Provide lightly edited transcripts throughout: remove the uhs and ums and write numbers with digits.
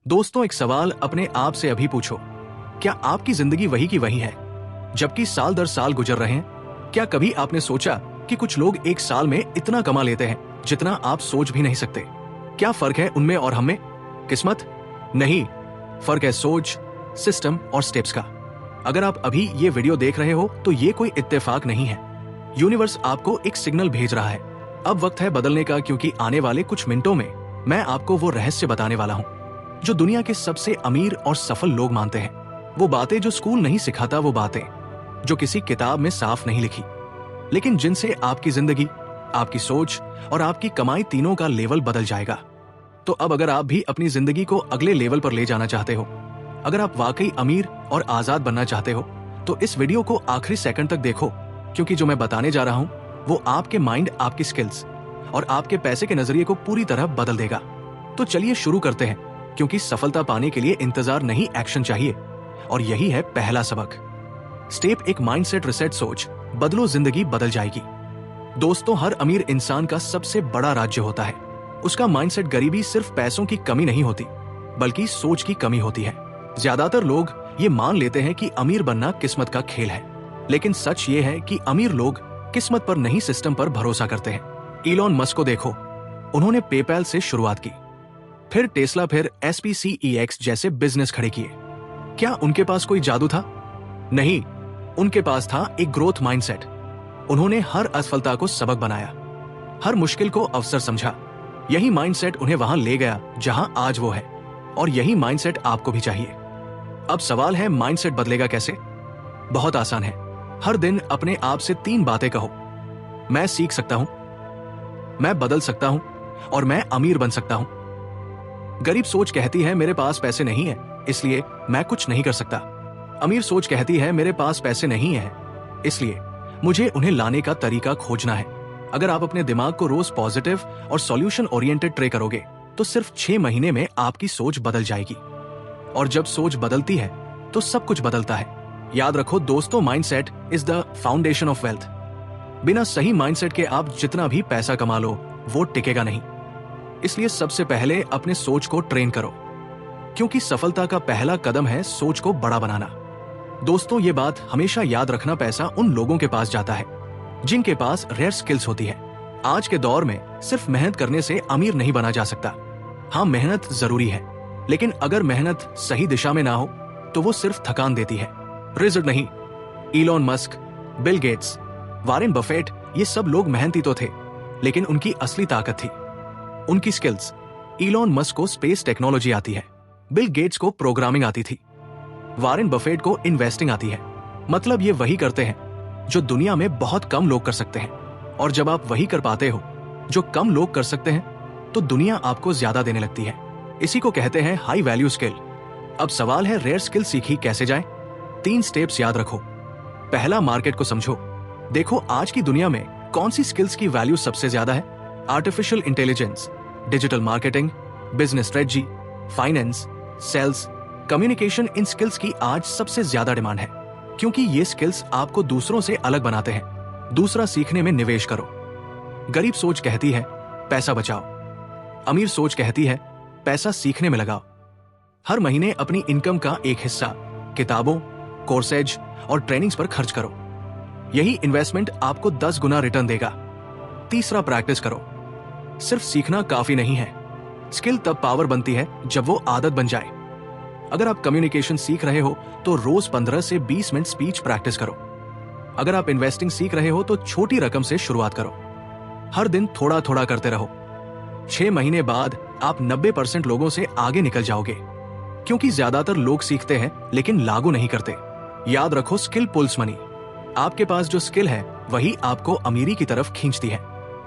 दोस्तों, एक सवाल अपने आप से अभी पूछो, क्या आपकी जिंदगी वही की वही है जबकि साल दर साल गुजर रहे हैं? क्या कभी आपने सोचा कि कुछ लोग एक साल में इतना कमा लेते हैं जितना आप सोच भी नहीं सकते? क्या फर्क है उनमें और हमें? किस्मत? नहीं, फर्क है सोच, सिस्टम और स्टेप्स का। अगर आप अभी ये वीडियो देख रहे हो तो ये कोई इत्तेफाक नहीं है। यूनिवर्स आपको एक सिग्नल भेज रहा है। अब वक्त है बदलने का, क्योंकि आने वाले कुछ मिनटों में मैं आपको वो रहस्य बताने वाला हूँ जो दुनिया के सबसे अमीर और सफल लोग मानते हैं। वो बातें जो स्कूल नहीं सिखाता, वो बातें जो किसी किताब में साफ नहीं लिखी, लेकिन जिनसे आपकी जिंदगी, आपकी सोच और आपकी कमाई तीनों का लेवल बदल जाएगा। तो अब अगर आप भी अपनी जिंदगी को अगले लेवल पर ले जाना चाहते हो, अगर आप वाकई अमीर और आजाद बनना चाहते हो, तो इस वीडियो को आखिरी सेकंड तक देखो, क्योंकि जो मैं बताने जा रहा हूं वो आपके माइंड, आपकी स्किल्स और आपके पैसे के नजरिए को पूरी तरह बदल देगा। तो चलिए शुरू करते हैं, क्योंकि सफलता पाने के लिए इंतजार नहीं, एक्शन चाहिए। और यही है पहला सबक। Step 1, mindset reset. सोच बदलो, जिंदगी बदल जाएगी। दोस्तों, हर अमीर इंसान का सबसे बड़ा राज्य होता है उसका माइंडसेट। गरीबी सिर्फ पैसों की कमी नहीं होती, बल्कि सोच की कमी होती है। ज्यादातर लोग ये मान लेते हैं कि अमीर बनना किस्मत का खेल है, लेकिन सच ये है कि अमीर लोग किस्मत पर नहीं, सिस्टम पर भरोसा करते हैं। इलॉन मस्क को देखो, उन्होंने पेपैल से शुरुआत की, फिर टेस्ला, फिर SPCEX जैसे बिजनेस खड़े किए। क्या उनके पास कोई जादू था? नहीं, उनके पास था एक ग्रोथ माइंडसेट। उन्होंने हर असफलता को सबक बनाया, हर मुश्किल को अवसर समझा। यही माइंडसेट उन्हें वहां ले गया जहां आज वो है, और यही माइंडसेट आपको भी चाहिए। अब सवाल है, माइंडसेट बदलेगा कैसे? बहुत आसान है। हर दिन अपने आप से 3 बातें कहो। मैं सीख सकता हूं, मैं बदल सकता हूं और मैं अमीर बन सकता हूं। गरीब सोच कहती है मेरे पास पैसे नहीं है, इसलिए मैं कुछ नहीं कर सकता। अमीर सोच कहती है मेरे पास पैसे नहीं है, इसलिए मुझे उन्हें लाने का तरीका खोजना है। अगर आप अपने दिमाग को रोज पॉजिटिव और सॉल्यूशन ओरिएंटेड ट्रे करोगे तो सिर्फ 6 महीने में आपकी सोच बदल जाएगी। और जब सोच बदलती है तो सब कुछ बदलता है। याद रखो दोस्तों, mindset is the foundation of wealth. बिना सही माइंडसेट के आप जितना भी पैसा कमा लो, वो टिकेगा नहीं। इसलिए सबसे पहले अपने सोच को ट्रेन करो, क्योंकि सफलता का पहला कदम है सोच को बड़ा बनाना। दोस्तों, ये बात हमेशा याद रखना, पैसा उन लोगों के पास जाता है जिनके पास रेयर स्किल्स होती है। आज के दौर में सिर्फ मेहनत करने से अमीर नहीं बना जा सकता। हाँ, मेहनत जरूरी है, लेकिन अगर मेहनत सही दिशा में ना हो तो वो सिर्फ थकान देती है, रिजल्ट नहीं। Elon Musk, Bill Gates, Warren Buffett, ये सब लोग मेहनती तो थे, लेकिन उनकी असली ताकत थी उनकी स्किल्स। इलॉन मस्क को स्पेस टेक्नोलॉजी आती है, बिल गेट्स को प्रोग्रामिंग आती थी, वारेन बफेट को इन्वेस्टिंग आती है। मतलब ये वही करते हैं जो दुनिया में बहुत कम लोग कर सकते हैं। और जब आप वही कर पाते हो जो कम लोग कर सकते हैं, तो दुनिया आपको ज्यादा देने लगती है। इसी को कहते हैं हाई वैल्यू स्किल। अब सवाल है, रेयर स्किल सीखी कैसे जाए? 3 स्टेप्स याद रखो। पहला, मार्केट को समझो। देखो आज की दुनिया में कौन सी स्किल्स की वैल्यू सबसे ज्यादा है। Artificial intelligence, digital marketing, business strategy, finance, sales, communication, इन स्किल्स की आज सबसे ज्यादा डिमांड है, क्योंकि ये स्किल्स आपको दूसरों से अलग बनाते हैं। दूसरा, सीखने में निवेश करो। गरीब सोच कहती है पैसा बचाओ, अमीर सोच कहती है पैसा सीखने में लगाओ। हर महीने अपनी इनकम का एक हिस्सा किताबों, कोर्सेज और ट्रेनिंग्स पर खर्च करो। यही इन्वेस्टमेंट आपको 10 गुना रिटर्न देगा। तीसरा, प्रैक्टिस करो। सिर्फ सीखना काफी नहीं है, स्किल तब पावर बनती है जब वो आदत बन जाए। अगर आप कम्युनिकेशन सीख रहे हो तो रोज 15 से 20 मिनट स्पीच प्रैक्टिस करो। अगर आप इन्वेस्टिंग सीख रहे हो तो छोटी रकम से शुरुआत करो। हर दिन थोड़ा थोड़ा करते रहो। 6 महीने बाद आप 90% लोगों से आगे निकल जाओगे, क्योंकि ज्यादातर लोग सीखते हैं लेकिन लागू नहीं करते। याद रखो, स्किल पुल्स मनी। आपके पास जो स्किल है वही आपको अमीरी की तरफ खींचती है।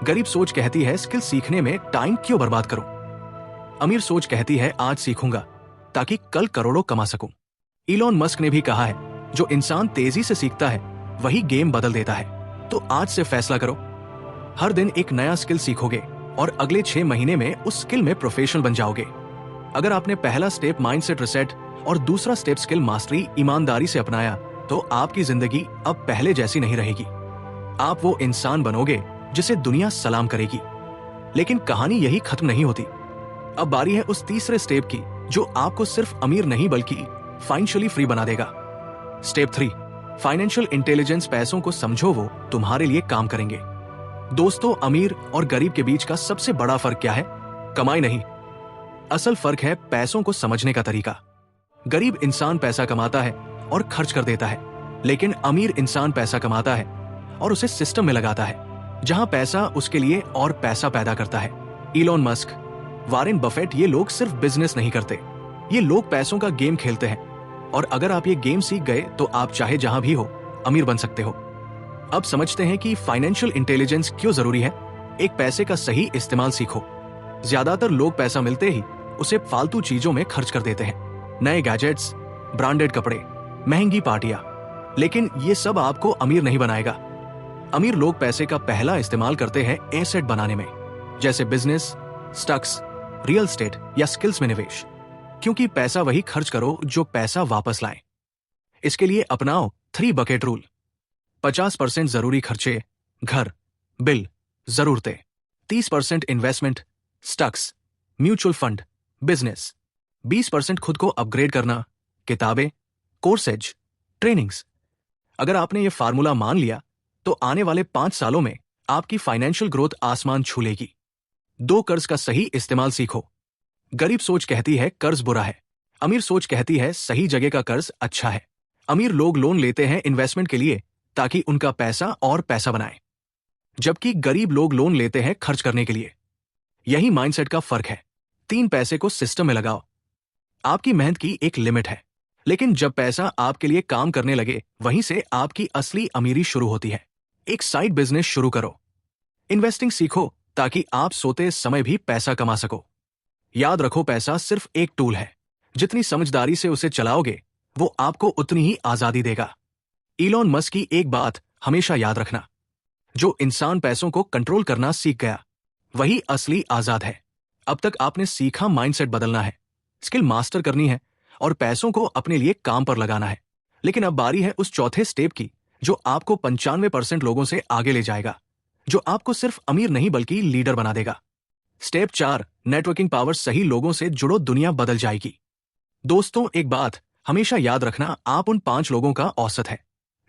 गरीब सोच कहती है स्किल सीखने में टाइम क्यों बर्बाद करूं। अमीर सोच कहती है आज सीखूंगा ताकि कल करोड़ों कमा सकूं। इलॉन मस्क ने भी कहा है जो इंसान तेजी से सीखता है वही गेम बदल देता है। तो आज से फैसला करो, हर दिन एक नया स्किल सीखोगे और अगले 6 महीने में उस स्किल में प्रोफेशनल बन जाओगे। अगर आपने पहला स्टेप माइंडसेट रिसेट और दूसरा स्टेप स्किल मास्टरी ईमानदारी से अपनाया, तो आपकी जिंदगी अब पहले जैसी नहीं रहेगी। आप वो इंसान बनोगे जिसे दुनिया सलाम करेगी। लेकिन कहानी यही खत्म नहीं होती। अब बारी है उस तीसरे स्टेप की जो आपको सिर्फ अमीर नहीं बल्कि फाइनेंशियली फ्री बना देगा। Step 3, financial intelligence. पैसों को समझो, वो तुम्हारे लिए काम करेंगे। दोस्तों, अमीर और गरीब के बीच का सबसे बड़ा फर्क क्या है? कमाई नहीं, असल फर्क है पैसों को समझने का तरीका। गरीब इंसान पैसा कमाता है और खर्च कर देता है, लेकिन अमीर इंसान पैसा कमाता है और उसे सिस्टम में लगाता है, जहां पैसा उसके लिए और पैसा पैदा करता है। इलॉन मस्क, वारेन बफेट, ये लोग सिर्फ बिजनेस नहीं करते, ये लोग पैसों का गेम खेलते हैं। और अगर आप ये गेम सीख गए तो आप चाहे जहां भी हो अमीर बन सकते हो। अब समझते हैं कि फाइनेंशियल इंटेलिजेंस क्यों जरूरी है। एक, पैसे का सही इस्तेमाल सीखो। ज्यादातर लोग पैसा मिलते ही उसे फालतू चीजों में खर्च कर देते हैं, नए गैजेट्स, ब्रांडेड कपड़े, महंगी पार्टियां। लेकिन ये सब आपको अमीर नहीं बनाएगा। अमीर लोग पैसे का पहला इस्तेमाल करते हैं एसेट बनाने में, जैसे बिजनेस, स्टॉक्स, रियल एस्टेट या स्किल्स में निवेश। क्योंकि पैसा वही खर्च करो जो पैसा वापस लाए। इसके लिए अपनाओ 3 बकेट रूल। 50% जरूरी खर्चे, घर, बिल, जरूरतें। 30% investment, stocks, mutual fund, business. 20% खुद को अपग्रेड करना, किताबें, कोर्सेज, ट्रेनिंग्स। अगर आपने ये फार्मूला मान लिया तो आने वाले 5 सालों में आपकी फाइनेंशियल ग्रोथ आसमान छू लेगी। 2, कर्ज का सही इस्तेमाल सीखो। गरीब सोच कहती है कर्ज बुरा है, अमीर सोच कहती है सही जगह का कर्ज अच्छा है। अमीर लोग लोन लेते हैं इन्वेस्टमेंट के लिए ताकि उनका पैसा और पैसा बनाए, जबकि गरीब लोग लोन लेते हैं खर्च करने के लिए। यही माइंडसेट का फर्क है। 3, पैसे को सिस्टम में लगाओ। आपकी मेहनत की एक लिमिट है, लेकिन जब पैसा आपके लिए काम करने लगे वहीं से आपकी असली अमीरी शुरू होती है। एक साइड बिजनेस शुरू करो, इन्वेस्टिंग सीखो ताकि आप सोते समय भी पैसा कमा सको। याद रखो, पैसा सिर्फ एक टूल है, जितनी समझदारी से उसे चलाओगे वो आपको उतनी ही आजादी देगा। इलॉन मस्क की एक बात हमेशा याद रखना, जो इंसान पैसों को कंट्रोल करना सीख गया वही असली आजाद है। अब तक आपने सीखा माइंडसेट बदलना है, स्किल मास्टर करनी है और पैसों को अपने लिए काम पर लगाना है। लेकिन अब बारी है उस चौथे स्टेप की, जो आपको 95% लोगों से आगे ले जाएगा, जो आपको सिर्फ अमीर नहीं बल्कि लीडर बना देगा। Step 4, networking power. सही लोगों से जुड़ो, दुनिया बदल जाएगी। दोस्तों, एक बात हमेशा याद रखना, आप उन 5 लोगों का औसत है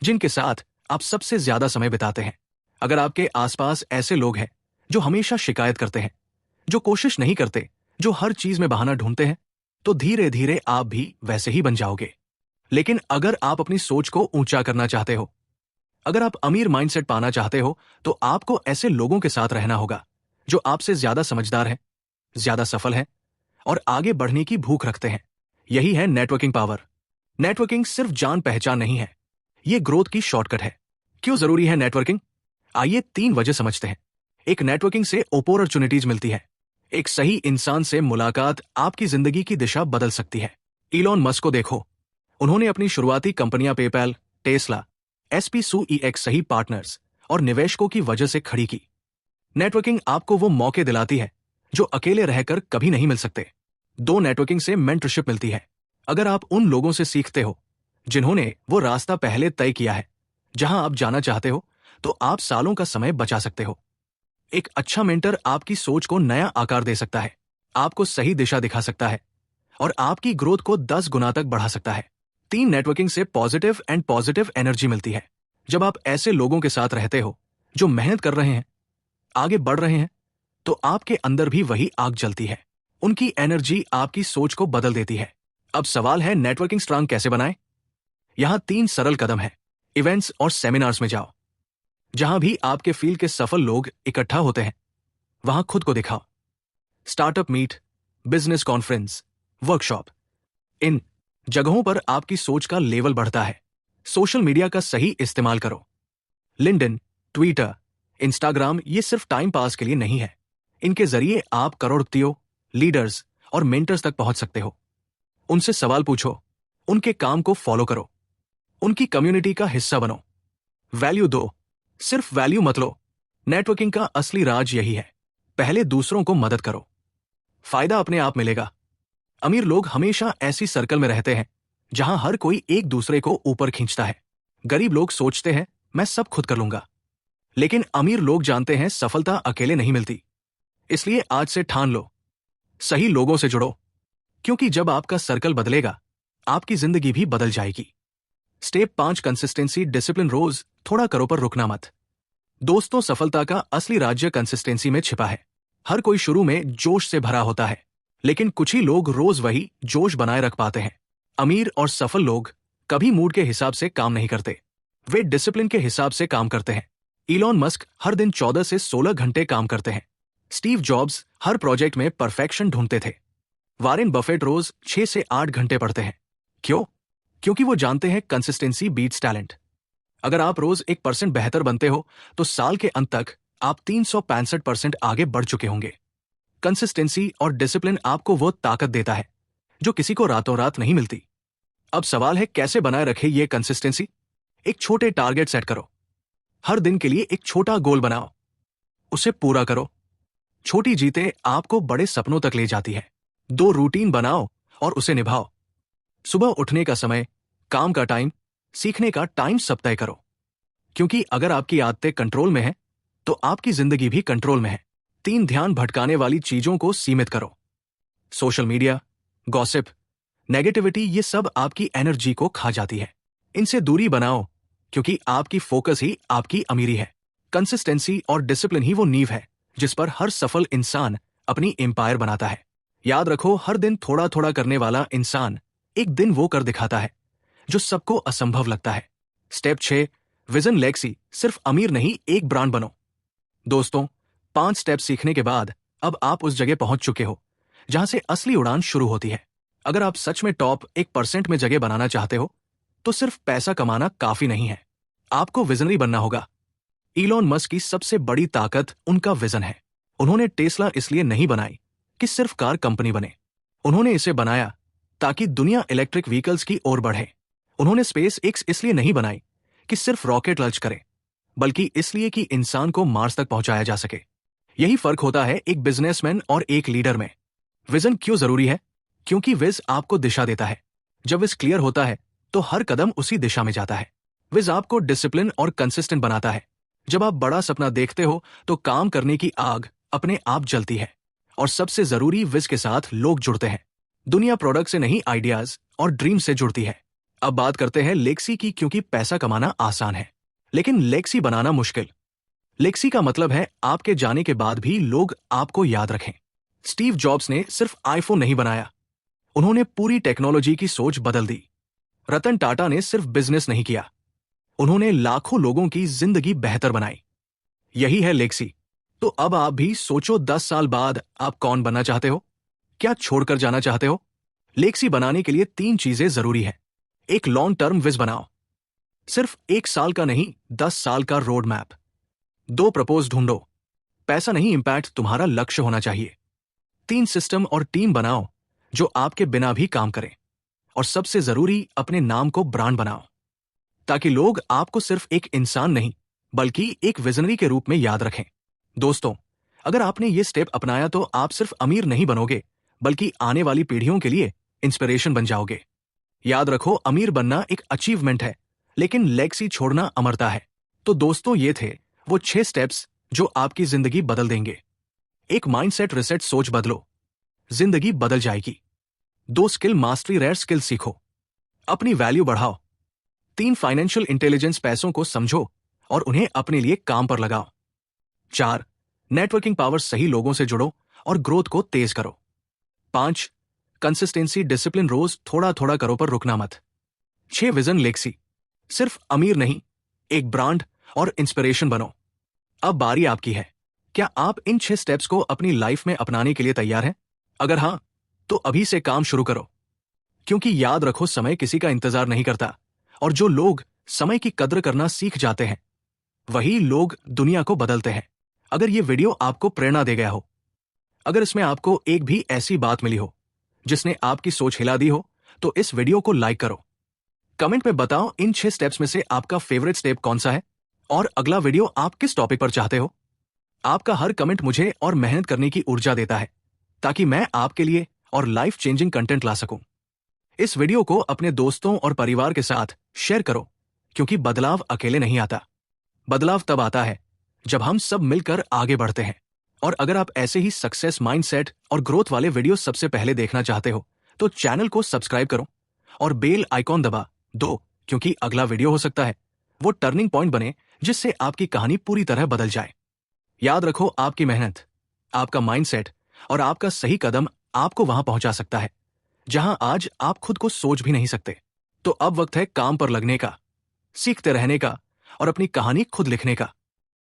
जिनके साथ आप सबसे ज्यादा समय बिताते हैं। अगर आपके आसपास ऐसे लोग हैं जो हमेशा शिकायत करते हैं, जो कोशिश नहीं करते, जो हर चीज में बहाना ढूंढते हैं, तो धीरे धीरे आप भी वैसे ही बन जाओगे। लेकिन अगर आप अपनी सोच को ऊंचा करना चाहते हो, अगर आप अमीर माइंडसेट पाना चाहते हो, तो आपको ऐसे लोगों के साथ रहना होगा जो आपसे ज्यादा समझदार हैं, ज्यादा सफल हैं और आगे बढ़ने की भूख रखते हैं। यही है नेटवर्किंग पावर। नेटवर्किंग सिर्फ जान पहचान नहीं है, ये ग्रोथ की शॉर्टकट है। क्यों जरूरी है नेटवर्किंग? आइए 3 वजह समझते हैं। एक, नेटवर्किंग से अपॉर्चुनिटीज मिलती है। एक सही इंसान से मुलाकात आपकी जिंदगी की दिशा बदल सकती है। इलॉन मस्क को देखो, उन्होंने अपनी शुरुआती कंपनियां पेपैल, टेस्ला, SpaceX सही पार्टनर्स और निवेशकों की वजह से खड़ी की। नेटवर्किंग आपको वो मौके दिलाती है जो अकेले रहकर कभी नहीं मिल सकते। 2, नेटवर्किंग से मेंटरशिप मिलती है। अगर आप उन लोगों से सीखते हो जिन्होंने वो रास्ता पहले तय किया है जहां आप जाना चाहते हो, तो आप सालों का समय बचा सकते हो। एक अच्छा मेंटर आपकी सोच को नया आकार दे सकता है, आपको सही दिशा दिखा सकता है और आपकी ग्रोथ को 10 गुना तक बढ़ा सकता है। 3, नेटवर्किंग से पॉजिटिव एनर्जी मिलती है। जब आप ऐसे लोगों के साथ रहते हो जो मेहनत कर रहे हैं, आगे बढ़ रहे हैं, तो आपके अंदर भी वही आग जलती है। उनकी एनर्जी आपकी सोच को बदल देती है। अब सवाल है, नेटवर्किंग स्ट्रांग कैसे बनाएं? यहां 3 सरल कदम है। इवेंट्स और सेमिनार्स में जाओ, जहां भी आपके फील्ड के सफल लोग इकट्ठा होते हैं, वहां खुद को दिखाओ। Startup meet, business conference, workshop, इन जगहों पर आपकी सोच का लेवल बढ़ता है। सोशल मीडिया का सही इस्तेमाल करो। लिंक्डइन, ट्विटर, इंस्टाग्राम ये सिर्फ टाइम पास के लिए नहीं है। इनके जरिए आप करोड़पतियों, लीडर्स और मेंटर्स तक पहुंच सकते हो। उनसे सवाल पूछो, उनके काम को फॉलो करो, उनकी कम्युनिटी का हिस्सा बनो। वैल्यू दो, सिर्फ वैल्यू मत लो। नेटवर्किंग का असली राज यही है, पहले दूसरों को मदद करो, फायदा अपने आप मिलेगा। अमीर लोग हमेशा ऐसी सर्कल में रहते हैं जहां हर कोई एक दूसरे को ऊपर खींचता है। गरीब लोग सोचते हैं मैं सब खुद कर लूंगा, लेकिन अमीर लोग जानते हैं सफलता अकेले नहीं मिलती। इसलिए आज से ठान लो, सही लोगों से जुड़ो, क्योंकि जब आपका सर्कल बदलेगा, आपकी जिंदगी भी बदल जाएगी। Step 5, consistency discipline. रोज थोड़ा करो पर रुकना मत। दोस्तों, सफलता का असली राज्य कंसिस्टेंसी में छिपा है। हर कोई शुरू में जोश से भरा होता है, लेकिन कुछ ही लोग रोज वही जोश बनाए रख पाते हैं। अमीर और सफल लोग कभी मूड के हिसाब से काम नहीं करते, वे डिसिप्लिन के हिसाब से काम करते हैं। इलॉन मस्क हर दिन 14 से 16 घंटे काम करते हैं। स्टीव जॉब्स हर प्रोजेक्ट में परफेक्शन ढूंढते थे। वॉरेन बफेट रोज 6 से 8 घंटे पढ़ते हैं। क्यों? क्योंकि वो जानते हैं कंसिस्टेंसी बीट्स टैलेंट। अगर आप रोज 1% बेहतर बनते हो तो साल के अंत तक आप 365% आगे बढ़ चुके होंगे। कंसिस्टेंसी और डिसिप्लिन आपको वो ताकत देता है जो किसी को रातों रात नहीं मिलती। अब सवाल है, कैसे बनाए रखे ये कंसिस्टेंसी? एक छोटे टारगेट सेट करो। हर दिन के लिए एक छोटा गोल बनाओ, उसे पूरा करो। छोटी जीतें आपको बड़े सपनों तक ले जाती है। 2 रूटीन बनाओ और उसे निभाओ। सुबह उठने का समय, काम का टाइम, सीखने का टाइम सब तय करो। क्योंकि अगर आपकी आदतें कंट्रोल में हैं, तो आपकी जिंदगी भी कंट्रोल में है। 3, ध्यान भटकाने वाली चीजों को सीमित करो। सोशल मीडिया, गॉसिप, नेगेटिविटी, ये सब आपकी एनर्जी को खा जाती है। इनसे दूरी बनाओ, क्योंकि आपकी फोकस ही आपकी अमीरी है। कंसिस्टेंसी और डिसिप्लिन ही वो नींव है जिस पर हर सफल इंसान अपनी एम्पायर बनाता है। याद रखो, हर दिन थोड़ा थोड़ा करने वाला इंसान एक दिन वो कर दिखाता है जो सबको असंभव लगता है। Step 6, vision legacy. सिर्फ अमीर नहीं, एक ब्रांड बनो। दोस्तों, 5 स्टेप सीखने के बाद अब आप उस जगह पहुंच चुके हो जहां से असली उड़ान शुरू होती है। अगर आप सच में टॉप 1% में जगह बनाना चाहते हो तो सिर्फ पैसा कमाना काफी नहीं है, आपको विजनरी बनना होगा। इलॉन मस्क की सबसे बड़ी ताकत उनका विजन है। उन्होंने टेस्ला इसलिए नहीं बनाई कि सिर्फ कार कंपनी बने। उन्होंने इसे बनाया ताकि दुनिया इलेक्ट्रिक व्हीकल्स की ओर बढ़े। उन्होंने स्पेस एक्स इसलिए नहीं बनाई कि सिर्फ रॉकेट लॉन्च करे, बल्कि इसलिए कि इंसान को मार्स तक पहुंचाया जा सके। यही फर्क होता है एक बिजनेसमैन और एक लीडर में। विजन क्यों जरूरी है? क्योंकि विज आपको दिशा देता है। जब विज क्लियर होता है तो हर कदम उसी दिशा में जाता है। विज आपको डिसिप्लिन और कंसिस्टेंट बनाता है। जब आप बड़ा सपना देखते हो तो काम करने की आग अपने आप जलती है। और सबसे जरूरी, विज के साथ लोग जुड़ते हैं। दुनिया प्रोडक्ट से नहीं, आइडियाज और ड्रीम से जुड़ती है। अब बात करते हैं लेगेसी की, क्योंकि पैसा कमाना आसान है लेकिन लेगेसी बनाना मुश्किल। लेगेसी का मतलब है आपके जाने के बाद भी लोग आपको याद रखें। स्टीव जॉब्स ने सिर्फ आईफोन नहीं बनाया, उन्होंने पूरी टेक्नोलॉजी की सोच बदल दी। रतन टाटा ने सिर्फ बिजनेस नहीं किया, उन्होंने लाखों लोगों की जिंदगी बेहतर बनाई। यही है लेगेसी। तो अब आप भी सोचो, 10 साल बाद आप कौन बनना चाहते हो? क्या छोड़कर जाना चाहते हो? लेगेसी बनाने के लिए 3 चीजें जरूरी है। एक, लॉन्ग टर्म विज बनाओ, सिर्फ 1 साल का नहीं, 10 साल का रोड मैप। 2, प्रपोज ढूंढो, पैसा नहीं, इंपैक्ट तुम्हारा लक्ष्य होना चाहिए। 3, सिस्टम और टीम बनाओ जो आपके बिना भी काम करें। और सबसे जरूरी, अपने नाम को ब्रांड बनाओ, ताकि लोग आपको सिर्फ एक इंसान नहीं बल्कि एक विजनरी के रूप में याद रखें। दोस्तों, अगर आपने ये स्टेप अपनाया तो आप सिर्फ अमीर नहीं बनोगे बल्कि आने वाली पीढ़ियों के लिए इंस्पिरेशन बन जाओगे। याद रखो, अमीर बनना एक अचीवमेंट है लेकिन लेगेसी छोड़ना अमरता है। तो दोस्तों, ये थे वो 6 स्टेप्स जो आपकी जिंदगी बदल देंगे। एक, माइंडसेट रिसेट, सोच बदलो, जिंदगी बदल जाएगी। 2, स्किल मास्टरी, रेयर स्किल सीखो, अपनी वैल्यू बढ़ाओ। 3, फाइनेंशियल इंटेलिजेंस, पैसों को समझो और उन्हें अपने लिए काम पर लगाओ। 4, नेटवर्किंग पावर, सही लोगों से जुड़ो और ग्रोथ को तेज करो। 5, कंसिस्टेंसी डिसिप्लिन, रोज थोड़ा थोड़ा करो पर रुकना मत। 6, विजन लेगेसी, सिर्फ अमीर नहीं, एक ब्रांड और इंस्पिरेशन बनो। अब बारी आपकी है। क्या आप इन 6 स्टेप्स को अपनी लाइफ में अपनाने के लिए तैयार हैं? अगर हां, तो अभी से काम शुरू करो। क्योंकि याद रखो, समय किसी का इंतजार नहीं करता और जो लोग समय की कद्र करना सीख जाते हैं वही लोग दुनिया को बदलते हैं। अगर ये वीडियो आपको प्रेरणा दे गया हो, अगर इसमें आपको एक भी ऐसी बात मिली हो जिसने आपकी सोच हिला दी हो, तो इस वीडियो को लाइक करो। कमेंट में बताओ इन 6 स्टेप्स में से आपका फेवरेट स्टेप कौन सा है और अगला वीडियो आप किस टॉपिक पर चाहते हो। आपका हर कमेंट मुझे और मेहनत करने की ऊर्जा देता है ताकि मैं आपके लिए और लाइफ चेंजिंग कंटेंट ला सकूं। इस वीडियो को अपने दोस्तों और परिवार के साथ शेयर करो, क्योंकि बदलाव अकेले नहीं आता। बदलाव तब आता है जब हम सब मिलकर आगे बढ़ते हैं। और अगर आप ऐसे ही सक्सेस, माइंडसेट और ग्रोथ वाले वीडियो सबसे पहले देखना चाहते हो तो चैनल को सब्सक्राइब करो और बेल आइकॉन दबा दो, क्योंकि अगला वीडियो हो सकता है वो टर्निंग पॉइंट बने जिससे आपकी कहानी पूरी तरह बदल जाए। याद रखो, आपकी मेहनत, आपका माइंडसेट और आपका सही कदम आपको वहां पहुंचा सकता है जहां आज आप खुद को सोच भी नहीं सकते। तो अब वक्त है काम पर लगने का, सीखते रहने का और अपनी कहानी खुद लिखने का।